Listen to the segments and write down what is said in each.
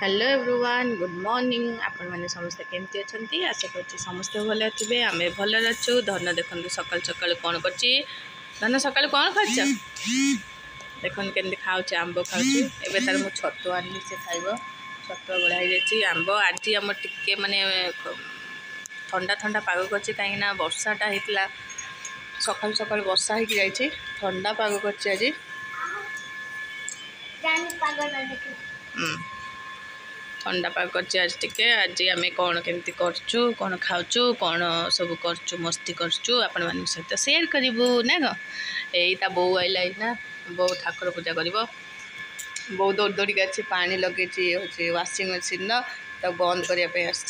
hello everyone good morning आपण मैंने समस्ते केमती अच्छा आशा कर समस्ते भल थे आम भल अच्छु धन देखते सकाल सकाल कौन कर धन सकाल कौन खाच देखते केमती खाऊे आंब खाऊँ एवं तार मुझे छतु आनी से खाइब छतुआ गोड़ा हो आंब आज आम टे माने ठंडा ठंडा पाग कर कहीं वर्षाटा होता सकाल सकाल वर्षा हो ठंडा पाग कर ठंडा पाग कर आज टिके आज आम कौन केमती करचु कौन खाऊँ कौन सब करचु मस्ती करचु आपण मान सहित शेयर करूँ ना ग यही बो आइला ना बो ठाकुर पूजा कर बो दौड़ दौड़ के अच्छी पानी लगे हूँ वाशिंग मशीन तो बंद करने आस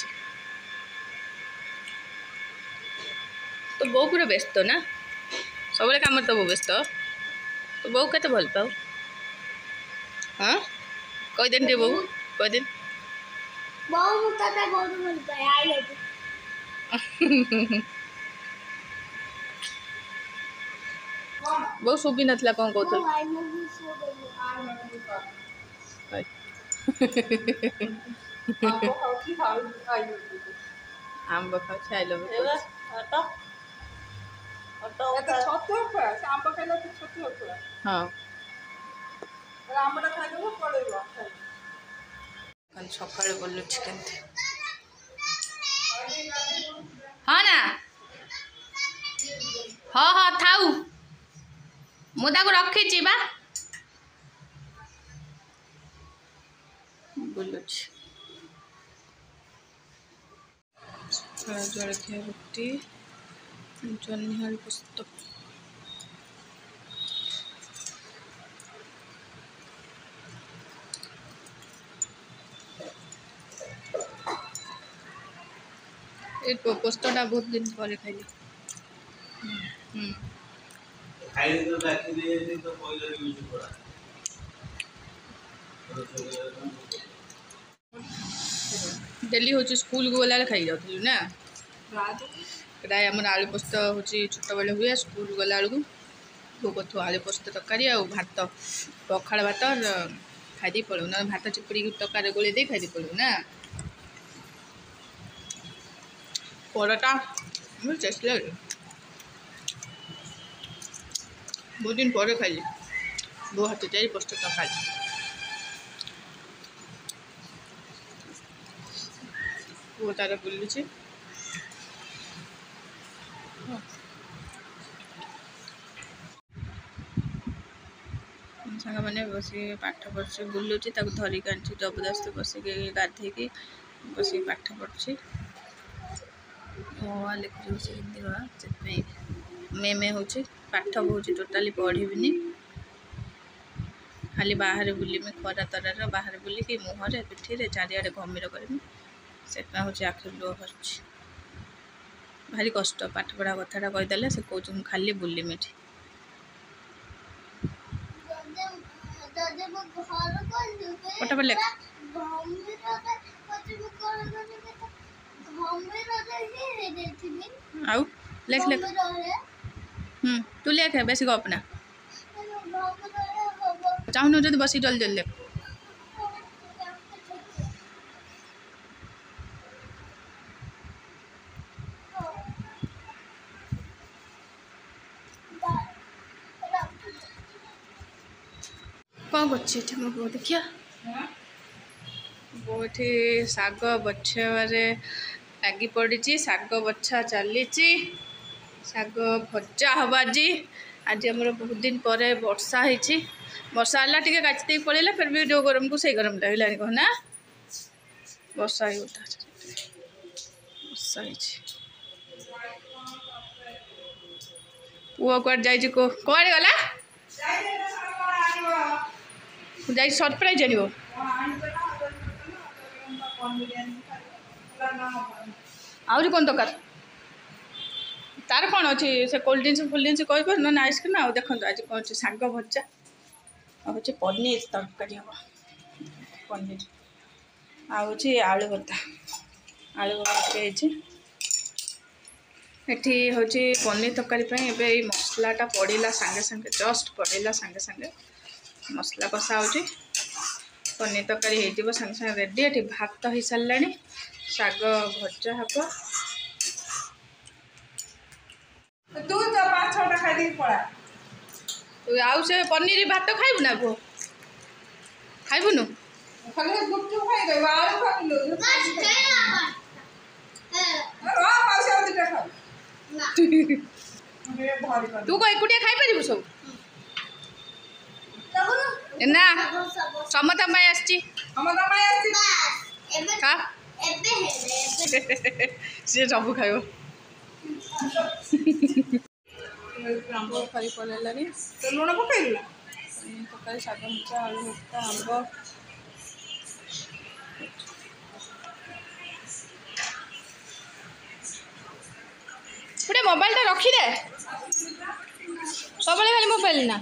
तो बो पूरा व्यस्त ना सब कम तो बो व्यस्त तो बो के भल पाऊ हाँ कहीदेन टे बो कहीदेन बहुत सुबी नथला कौन कहत आंब खाऊ आई लव हाँ सकाल बोलु हाँ ना हाँ हाँ थाऊ मुझे रखी बा बोलु जलखिया रुटी जन्नी पुस्तक पोस्टरटा बहुत दिन पर खाइली डेली हूँ स्कूल को गला खाई जाऊँ ना प्राय आम आलू पोस्त हूँ छोट बेले हुए स्कूल गला बेलू बो कथु आलू पोस्त तरकारी आ भात पखाड़ भात खाई पड़ू ना भात चिपुड़ी तरकारी गोले दे खाई पड़ू ना परोटा टेस्ट लगे बहुत दिन पर खाई बो हाथ चार पोस्ट तरकारी वो तार बुलूँ सांग मैंने बस पाठ पढ़ी बुलूँ धरिक आनी जबरदस्त बस गाधे बस पाठ पढ़ी लिखुँ से हिंदी मे हूँ पाठ बहुत टोटाली पढ़ी खाली बाहर बुलमी खरा तरार बाहर बुलिकी मुहर पिठी चारिड़े घमीर करमी से हूँ आखिर लुह भर भारी कष्ट पाठ पढ़ा कथाटा कहीदे से कौन खाली बुलमी पटापट लेख आउ लेख लेख तू लेख बेस गपना चाहून जो बस जल्दी जल्दी लेख कौन कर मो देखिया बहुत शाग बछारे लगी पड़ी शाग बछा चली शाग भजा हम आज आज आम बहुत दिन पर वर्षा होती वर्षा है टे काटते पड़ेगा फिर भी जो गरम को से गरम लगे कहना वर्षा होता वर्षा पुआ कौन जा कौन गला जा सरप्राइज आन आहरी कौन दरकार तार कौन अच्छी से कोल्ड ड्रिंक्स फोल्ड ड्रिंक्स कह ना आइसक्रीम आ देखो आज कौन अच्छे शाग भजा हूँ पनीर तरकारी हम पनीर आलू भर्ता आलू भर्ता एठी हूँ पनीर तरकारी मसलाटा पड़ा सांगे सांगे जस्ट पड़ा सांगे सांगे मसला कषा हो पनीर तरकारी हो सागे सागे रेडी ये भात हो सारे शाग भजा हम तू तो 5-6टा खाई पड़ा आउ से पनीर भात खाइबू ना गो खाइबुनु खाली गुपचुप खाई गई आलू खा लो पासे और दिटा खा तू को एकुटिया खाई परिबु सब ना समता माय आछि हमदा माय आसी खा एबे से सब खाइबो आंब खाई पड़ेलानी तो लूण पकईला तरकारी शाग भजा आलू भर्ता आंब गोटे मोबाइल टा रखी दे सब खाली मोबाइल ना